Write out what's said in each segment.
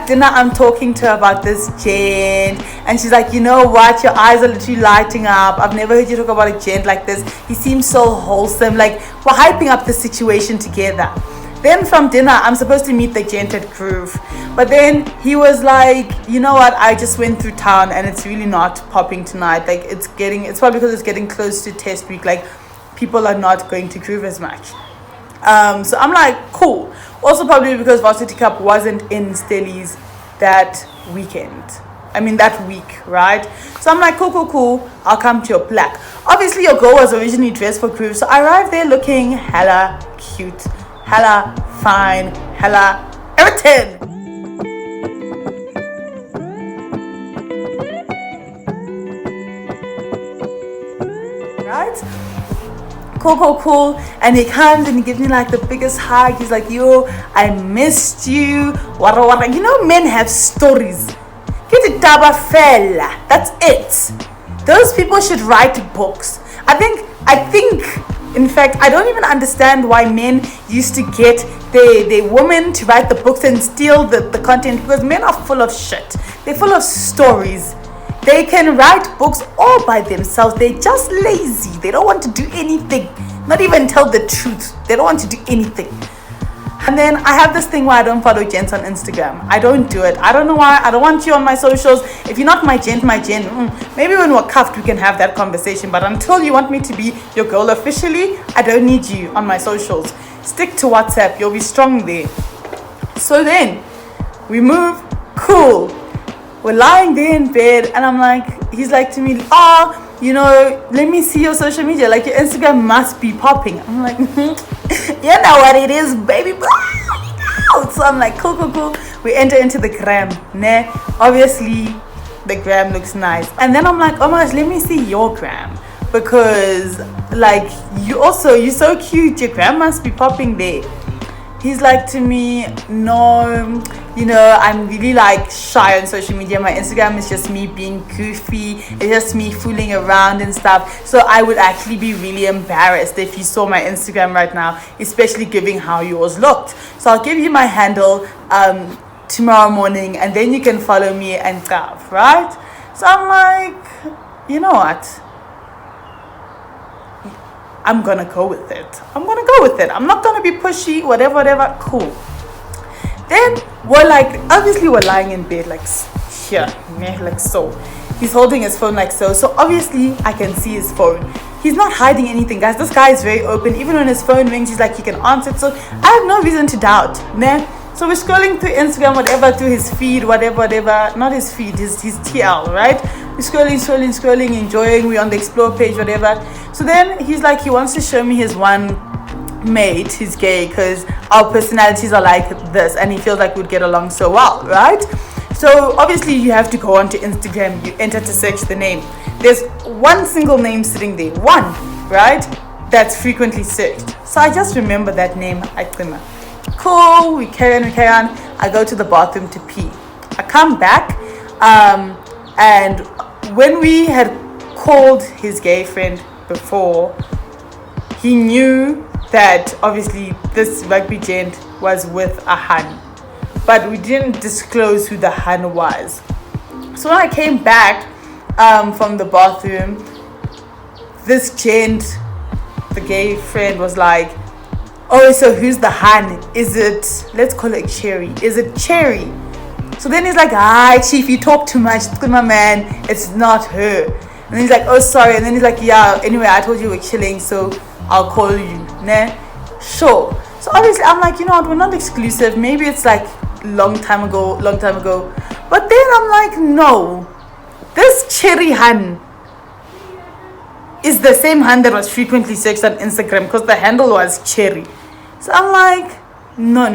at dinner, I'm talking to her about this gent, and she's like, you know what, your eyes are literally lighting up. I've never heard you talk about a gent like this. He seems so wholesome. Like, we're hyping up the situation together. Then from dinner, I'm supposed to meet the gent at Groove. But then he was like, you know what, I just went through town and it's really not popping tonight. Like, it's probably because it's getting close to test week. Like, people are not going to Groove as much. So I'm like, cool. Also probably because Varsity Cup wasn't in Stellies that weekend. I mean, that week, right? So I'm like, cool. I'll come to your plaque. Obviously, your girl was originally dressed for Groove. So I arrived there looking hella cute, hella fine, hella everything. Right? Cool. And he comes and he gives me like the biggest hug. He's like, yo, I missed you. Wara. You know, men have stories. Get it, taba fella. That's it. Those people should write books. I think, in fact, I don't even understand why men used to get their women to write the books and steal the content, because men are full of shit. They're full of stories. They can write books all by themselves. They're just lazy. They don't want to do anything. Not even tell the truth. They don't want to do anything. And then I have this thing where I don't follow gents on Instagram. I don't do it. I don't know why. I don't want you on my socials. If you're not my gent, maybe when we're cuffed, we can have that conversation. But until you want me to be your girl officially, I don't need you on my socials. Stick to WhatsApp. You'll be strong there. So then we move. Cool. We're lying there in bed, and I'm like, he's like to me, you know, let me see your social media. Like, your Instagram must be popping. I'm like, you know what it is, baby. So I'm like, cool. We enter into the gram. Nah, obviously, the gram looks nice. And then I'm like, oh my gosh, let me see your gram. Because, like, you're so cute. Your gram must be popping there. He's like to me, no, you know, I'm really like shy on social media. My Instagram is just me being goofy. It's just me fooling around and stuff. So I would actually be really embarrassed if you saw my Instagram right now, especially given how yours looked. So I'll give you my handle tomorrow morning, and then you can follow me and stuff, right? So I'm like, you know what? I'm gonna go with it. I'm not gonna be pushy, whatever. Cool. Then we're like, obviously we're lying in bed like here, like so. He's holding his phone like so. So obviously I can see his phone. He's not hiding anything, guys. This guy is very open. Even when his phone rings, he's like, he can answer it. So I have no reason to doubt. So we're scrolling through Instagram, whatever, through his feed, whatever. Not his feed, his TL, right? We're scrolling, enjoying. We're on the explore page, whatever. So then he's like, he wants to show me his one mate who's gay, because our personalities are like this, and he feels like we'd get along so well, right? So obviously you have to go onto Instagram. You enter to search the name. There's one single name sitting there, one, right? That's frequently searched. So I just remember that name, TIMEE. Cool, we carry on. I go to the bathroom to pee. I come back, and when we had called his gay friend before, he knew that obviously this rugby gent was with a hun, but we didn't disclose who the hun was. So when I came back from the bathroom, this gent, the gay friend, was like, oh, so who's the hun? Is it, let's call it Cherry. Is it Cherry? So then he's like, hi, chief, you talk too much. My man, it's not her. And then he's like, oh, sorry. And then he's like, yeah, anyway, I told you we're chilling, so I'll call you. Nah? Sure. So obviously, I'm like, you know what, we're not exclusive. Maybe it's like long time ago. But then I'm like, no. This Cherry hun is the same hun that was frequently searched on Instagram, because the handle was Cherry. So I'm like, no.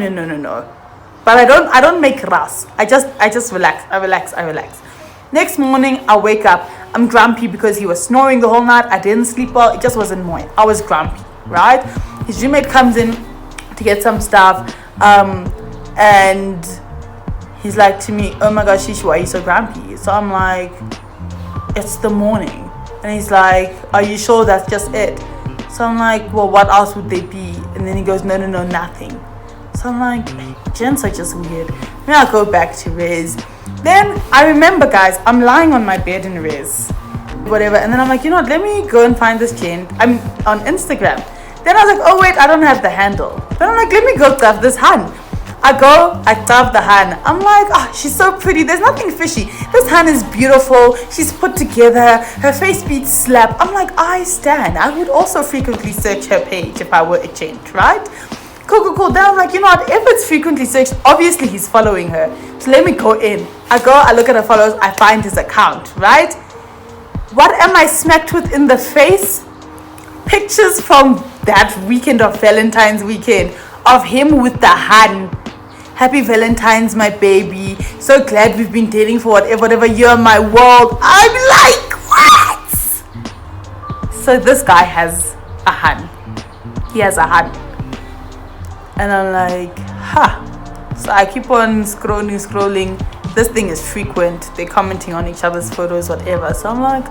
But I don't make ras. I just relax. I relax. Next morning, I wake up. I'm grumpy because he was snoring the whole night. I didn't sleep well. It just wasn't mine. I was grumpy, right? His roommate comes in to get some stuff, and he's like to me, oh my gosh, Shishu, why are you so grumpy? So I'm like, it's the morning. And he's like, are you sure that's just it? So I'm like, well, what else would they be? And then he goes, no, nothing. So I'm like, gents are just weird. Then I'll go back to res. Then I remember, guys, I'm lying on my bed in res, whatever, and then I'm like, you know what, let me go and find this gent. I'm on Instagram. Then I was like, oh wait, I don't have the handle. Then I'm like, let me go grab this hand. I grab the hand. I'm like, oh, she's so pretty. There's nothing fishy. This hand is beautiful. She's put together. Her face beats slap. I'm like, I stand. I would also frequently search her page if I were a gent, right? Cool. Then I'm like, you know what? If it's frequently searched, obviously he's following her. So let me go in. I look at her followers. I find his account, right? What am I smacked with in the face? Pictures from that weekend of Valentine's weekend of him with the hand. Happy Valentine's, my baby. So glad we've been dating for whatever. You're my world. I'm like, what? So this guy has a hand. He has a hand. And I'm like, So I keep on scrolling. This thing is frequent. They're commenting on each other's photos, whatever. So I'm like,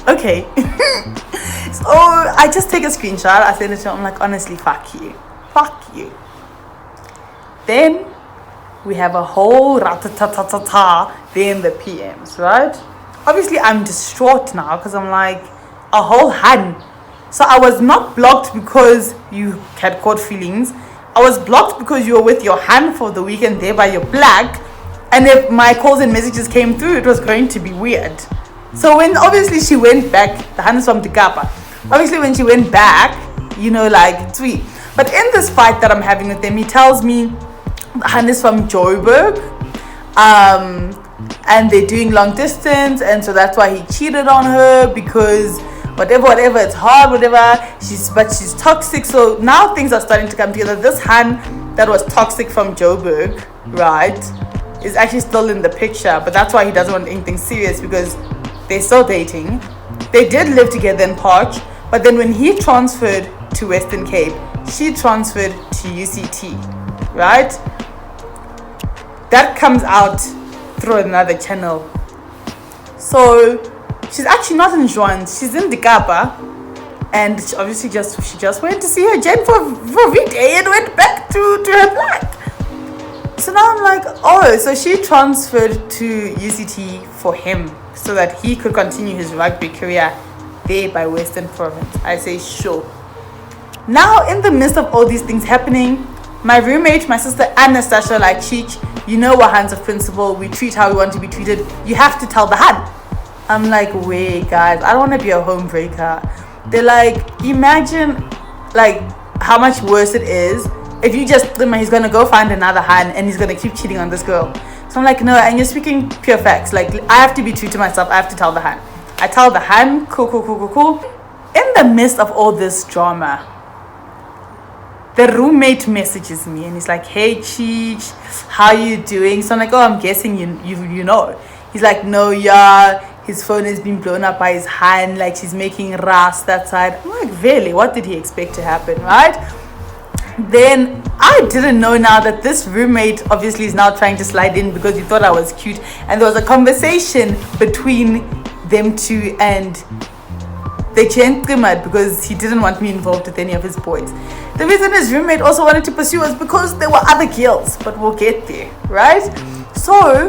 okay. So I just take a screenshot. I send it to him. I'm like, honestly, fuck you. Then we have a whole ratatatata there in the PMs, right? Obviously, I'm distraught now because I'm like, a whole hand. So I was not blocked because you had caught feelings. I was blocked because you were with your hand for the weekend, thereby you're black. And if my calls and messages came through, it was going to be weird. So when obviously she went back, the hand is from the Kappa. Obviously when she went back, like sweet. But in this fight that I'm having with him, he tells me the hand is from Joburg. And they're doing long distance, and so that's why he cheated on her because whatever, it's hard, but she's toxic. So now things are starting to come together. This hand that was toxic from Joburg, right, is actually still in the picture, but that's why he doesn't want anything serious because they're still dating. They did live together in Park, but then when he transferred to Western Cape, she transferred to UCT, right? That comes out through another channel. So she's actually not in Juan, she's in the Kapa, and she obviously just went to see her gent for V-Day and went back to her black. So now I'm like, oh, so she transferred to UCT for him so that he could continue his rugby career there by Western Province. I say sure. Now in the midst of all these things happening, my roommate, my sister Anastasia, like, Cheech, you know we're hands of principle, we treat how we want to be treated, you have to tell the hand. I'm like, wait guys, I don't want to be a homebreaker. They're like, imagine like how much worse it is if you just, he's gonna go find another hand and he's gonna keep cheating on this girl. So I'm like, no, and you're speaking pure facts. Like, I have to be true to myself. I have to tell the hand. I tell the hand, cool. In the midst of all this drama, the roommate messages me and he's like, hey Cheech, how you doing? So I'm like, oh, I'm guessing you know. He's like, no, yeah, his phone has been blown up by his hand, like she's making ras that side. I'm like, really? What did he expect to happen, right? Then I didn't know now that this roommate obviously is now trying to slide in because he thought I was cute, and there was a conversation between them two, and they changed mad because he didn't want me involved with any of his boys. The reason his roommate also wanted to pursue us because there were other girls, but we'll get there, right? So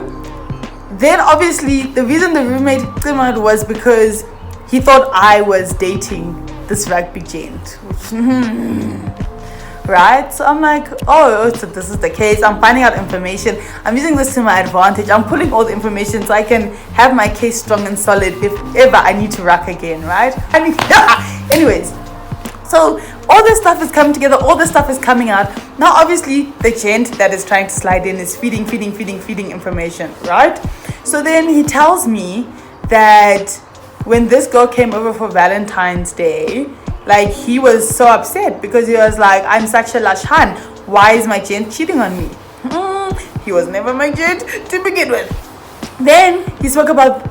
then obviously the reason the roommate mad was because he thought I was dating this rugby gent. Right? So I'm like, oh, so this is the case. I'm finding out information. I'm using this to my advantage. I'm pulling all the information so I can have my case strong and solid if ever I need to rock again, right? I mean, anyways, so all this stuff is coming together. All this stuff is coming out. Now, obviously, the gent that is trying to slide in is feeding information, right? So then he tells me that when this girl came over for Valentine's Day, like, he was so upset because he was like, I'm such a lush han. Why is my gent cheating on me? He was never my gent to begin with. Then he spoke about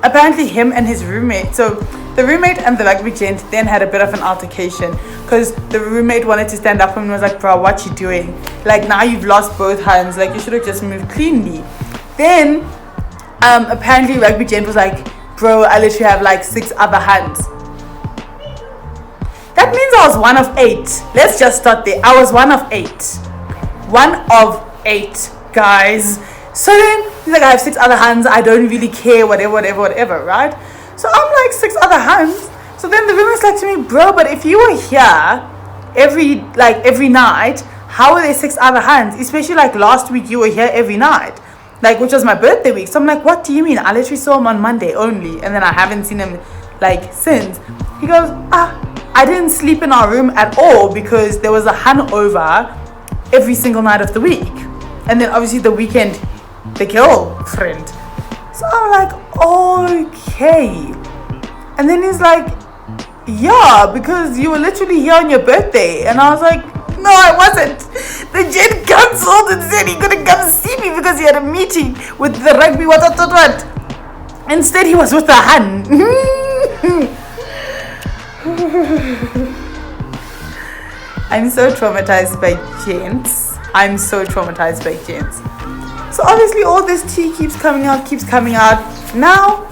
apparently him and his roommate. So the roommate and the rugby gent then had a bit of an altercation because the roommate wanted to stand up and was like, bro, what you doing? Like, now you've lost both hands. Like, you should have just moved cleanly. Then apparently rugby gent was like, bro, I literally have like 6 other hands. That means I was one of 8. Let's just start there. I was one of 8. One of 8, guys. So then he's like, I have 6 other hands. I don't really care, whatever, right? So I'm like, 6 other hands. So then the roommate's like to me, bro, but if you were here every night, how are there 6 other hands? Especially like last week, you were here every night, like, which was my birthday week. So I'm like, what do you mean? I literally saw him on Monday only, and then I haven't seen him like since. He goes, I didn't sleep in our room at all because there was a hangover every single night of the week, and then obviously the weekend, the girlfriend. So I'm like, okay. And then he's like, yeah, because you were literally here on your birthday. And I was like, no, I wasn't. The gent cancelled and said he couldn't come see me because he had a meeting with the rugby what. Instead he was with a hun. I'm so traumatized by gents. So obviously all this tea keeps coming out. Now,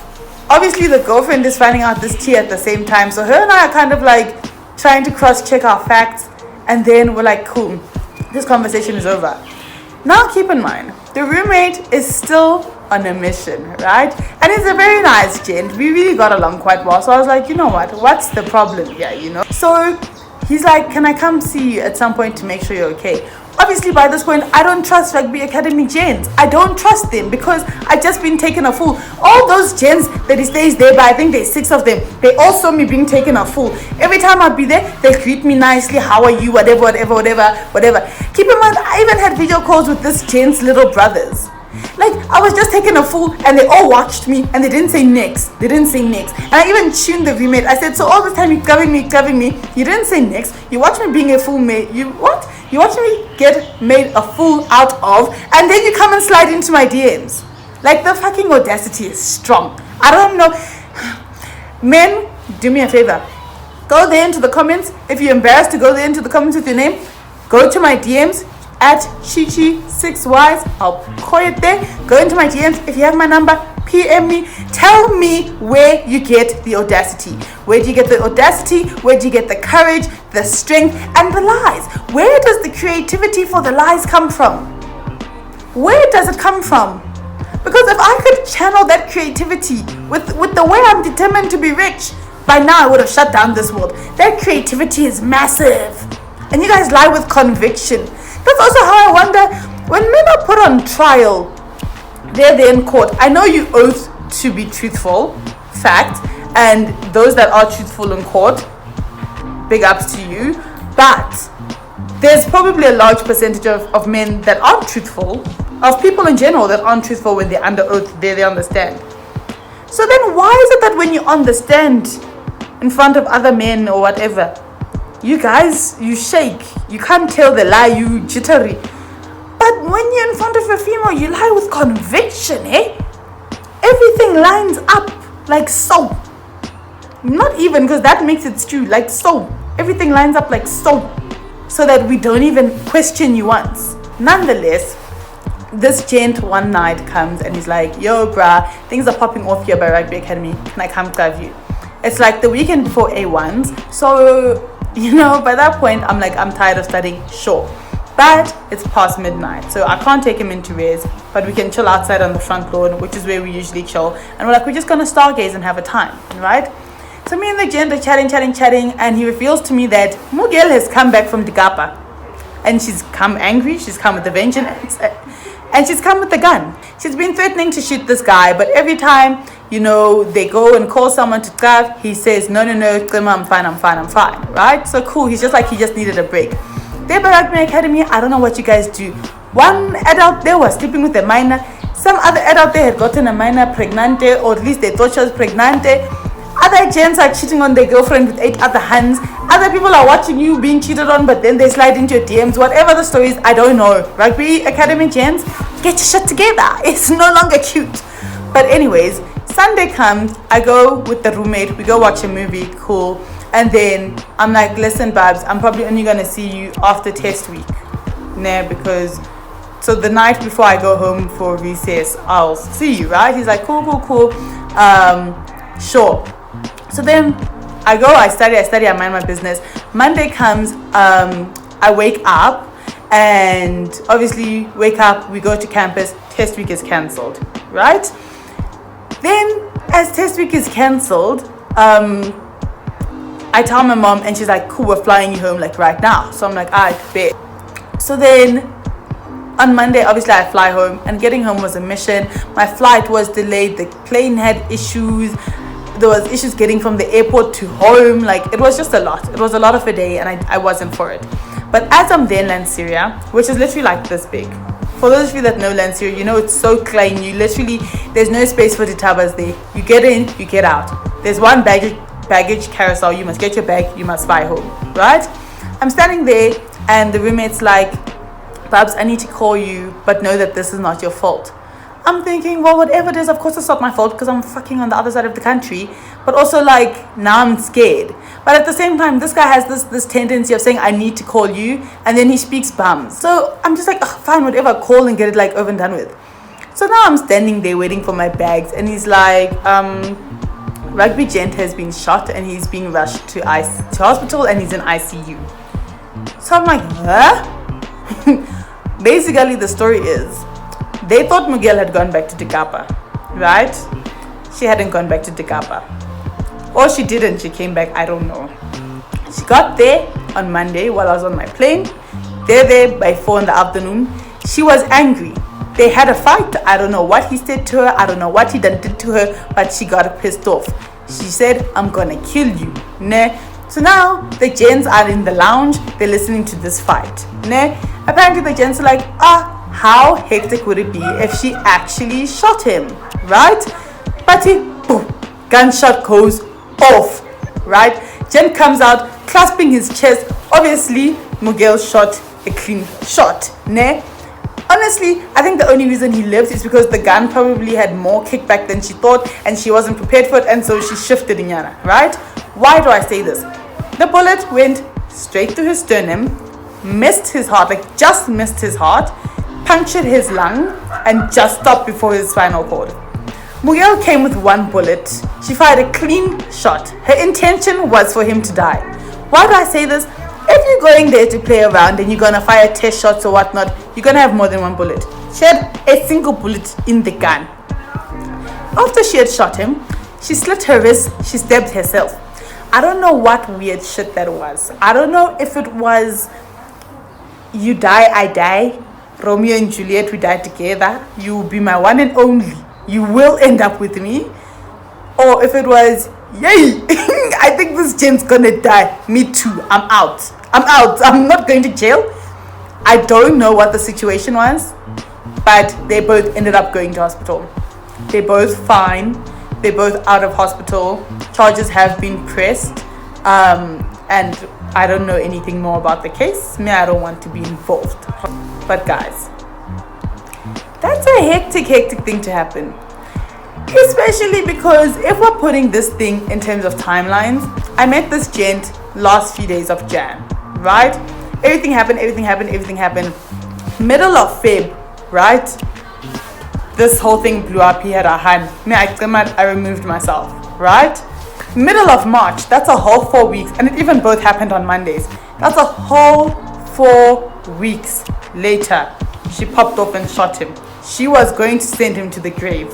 obviously the girlfriend is finding out this tea at the same time. So her and I are kind of like trying to cross-check our facts. And then we're like, cool, this conversation is over. Now keep in mind, the roommate is still on a mission, right? And he's a very nice gent. We really got along quite well. So I was like, you know what's the problem here, you know? So he's like, can I come see you at some point to make sure you're okay? Obviously, by this point, I don't trust Rugby Academy gents. I don't trust them because I've just been taken a fool. All those gents that he stays there by, I think there's 6 of them, they all saw me being taken a fool. Every time I'd be there, they greet me nicely. How are you? Whatever. Keep in mind, I even had video calls with this gent's little brothers. Like, I was just taking a fool and they all watched me and they didn't say next. And I even tuned the roommate. I said, so all this time you're covering me. You didn't say next. You watched me being a fool, mate. You watch me get made a fool out of, and then you come and slide into my DMs. Like, the fucking audacity is strong. I don't know. Men, do me a favor. Go there into the comments. If you're embarrassed to go there into the comments with your name, go to my DMs at Chichi6Ys. I'll call it there. Go into my DMs. If you have my number, PM me. Tell me where you get the audacity. Where do you get the audacity? Where do you get the courage, the strength, and the lies? Where does the creativity for the lies come from? Where does it come from? Because if I could channel that creativity with the way I'm determined to be rich, by now I would have shut down this world. That creativity is massive. And you guys lie with conviction. That's also how I wonder, when men are put on trial, they're there in court. I know you oath to be truthful, fact, and those that are truthful in court, big ups to you. But there's probably a large percentage of men that aren't truthful, of people in general that aren't truthful when they're under oath, they understand. So then why is it that when you understand in front of other men or whatever, you guys, you shake, you can't tell the lie, you jittery. But when you're in front of a female, you lie with conviction, eh? Everything lines up like so. Not even, because that makes it stew, like so. Everything lines up like so that we don't even question you once. Nonetheless, this gent one night comes and he's like, yo, bruh, things are popping off here by Rugby Academy. Can I come grab you? It's like the weekend before A1s. So, you know, by that point, I'm like, I'm tired of studying. Sure. But it's past midnight, so I can't take him into res, but we can chill outside on the front lawn, which is where we usually chill. And we're like, we're just going to stargaze and have a time, right? So me and the gent are chatting, and he reveals to me that Mugel has come back from Digapa. And she's come angry, she's come with a vengeance, and she's come with a gun. She's been threatening to shoot this guy, but every time, you know, they go and call someone to grab, he says, no, I'm fine, right? So cool, he's just like, he just needed a break. There by Rugby Academy, I don't know what you guys do. One adult there was sleeping with a minor. Some other adult there had gotten a minor pregnante, or at least they thought she was pregnante. Other gents are cheating on their girlfriend with 8 other hands. Other people are watching you being cheated on, but then they slide into your DMs. Whatever the story is, I don't know. Rugby Academy gents, get your shit together. It's no longer cute. But anyways, Sunday comes, I go with the roommate, we go watch a movie, cool. And then I'm like, listen, babs, I'm probably only going to see you after test week. Nah, because, so the night before I go home for recess, I'll see you, right? He's like, cool. Sure. So then I go, I study, I mind my business. Monday comes, I wake up, and obviously wake up, we go to campus, test week is cancelled, right? Then as test week is cancelled, I tell my mom, and she's like, cool, we're flying you home like right now. So I'm like, alright, bet. So then on Monday, obviously I fly home, and getting home was a mission. My flight was delayed, the plane had issues, there was issues getting from the airport to home. Like, it was just a lot. It was a lot of a day, and I wasn't for it. But as I'm there in Lanseria, which is literally like this big, for those of you that know Lanseria, you know it's so clean. You literally, there's no space for the tabas there. You get in, you get out. There's one baggage carousel. You must get your bag, you must fly home, right? I'm standing there, and the roommate's like, Babs, I need to call you, but know that this is not your fault. I'm thinking, well, whatever it is, of course it's not my fault, because I'm fucking on the other side of the country. But also, like, now I'm scared. But at the same time, this guy has this tendency of saying, I need to call you, and then he speaks bums. So I'm just like, oh, fine, whatever, call and get it like over and done with. So now I'm standing there waiting for my bags, and he's like, Rugby Gent has been shot, and he's being rushed to hospital, and he's in ICU. So I'm like, huh? Basically, the story is, they thought Miguel had gone back to Tekapa, right? She hadn't gone back to Tekapa. Or she didn't, she came back, I don't know. She got there on Monday while I was on my plane. They're there by 4 in the afternoon. She was angry. They had a fight. I don't know what he said to her. I don't know what he done did to her, but she got pissed off. She said, I'm gonna kill you. Nah. So now the gents are in the lounge. They're listening to this fight. Nah. Apparently the gents are like, how hectic would it be if she actually shot him, right? But he, boom, gunshot goes off, right? Jen comes out, clasping his chest. Obviously, Miguel shot a clean shot, ne? Honestly, I think the only reason he lived is because the gun probably had more kickback than she thought, and she wasn't prepared for it, and so she shifted Inyana, right? Why do I say this? The bullet went straight to his sternum, missed his heart, like just missed his heart, punctured his lung, and just stopped before his spinal cord. Miguel came with one bullet. She fired a clean shot. Her intention was for him to die. Why do I say this? If you're going there to play around and you're going to fire test shots or whatnot, you're going to have more than one bullet. She had a single bullet in the gun. After she had shot him, she slit her wrist, she stabbed herself. I don't know what weird shit that was. I don't know if it was you die, I die, Romeo and Juliet, we die together, you will be my one and only, you will end up with me. Or if it was, yay, I think this gent's gonna die, me too, I'm out, I'm not going to jail. I don't know what the situation was, but they both ended up going to hospital. They're both fine, they're both out of hospital, charges have been pressed, and I don't know anything more about the case. I don't want to be involved. But guys, that's a hectic thing to happen. Especially because if we're putting this thing in terms of timelines, I met this gent last few days of Jan, right? Everything happened. Middle of Feb, right? This whole thing blew up. He had a hand. I removed myself, right? Middle of March, that's a whole 4 weeks, and it even both happened on Mondays. That's a whole 4 weeks later, she popped off and shot him. She was going to send him to the grave.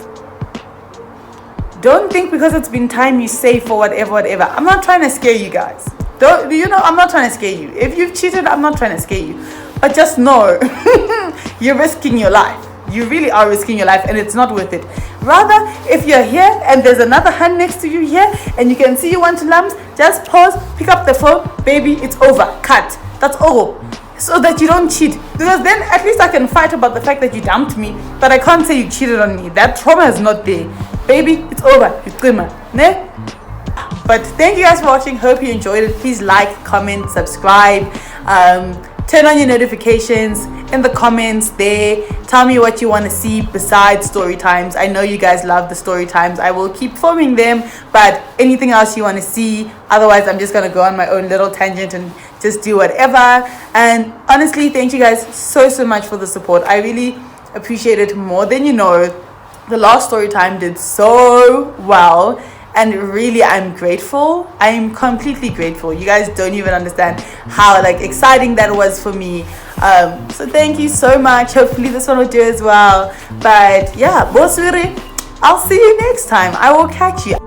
Don't think because it's been time you say for whatever. I'm not trying to scare you guys. I'm not trying to scare you. If you've cheated, I'm not trying to scare you. But just know, you're risking your life. You really are risking your life, and it's not worth it. Rather, if you're here and there's another hand next to you here and you can see you want to lumps, just pause, pick up the phone, baby, it's over, cut. That's all. So that you don't cheat. Because then at least I can fight about the fact that you dumped me, but I can't say you cheated on me. That trauma is not there. Baby, it's over. It's grimmer. Ne? But thank you guys for watching. Hope you enjoyed it. Please like, comment, subscribe. Turn on your notifications in the comments there. Tell me what you want to see besides story times. I know you guys love the story times. I will keep filming them, but anything else you want to see, otherwise I'm just going to go on my own little tangent and just do whatever. And honestly, thank you guys so much for the support. I really appreciate it more than you know. The last story time did so well, and really I'm grateful. I'm completely grateful. You guys don't even understand how like exciting that was for me. So thank you so much. Hopefully this one will do as well. But yeah, Boswiri, I'll see you next time. I will catch you.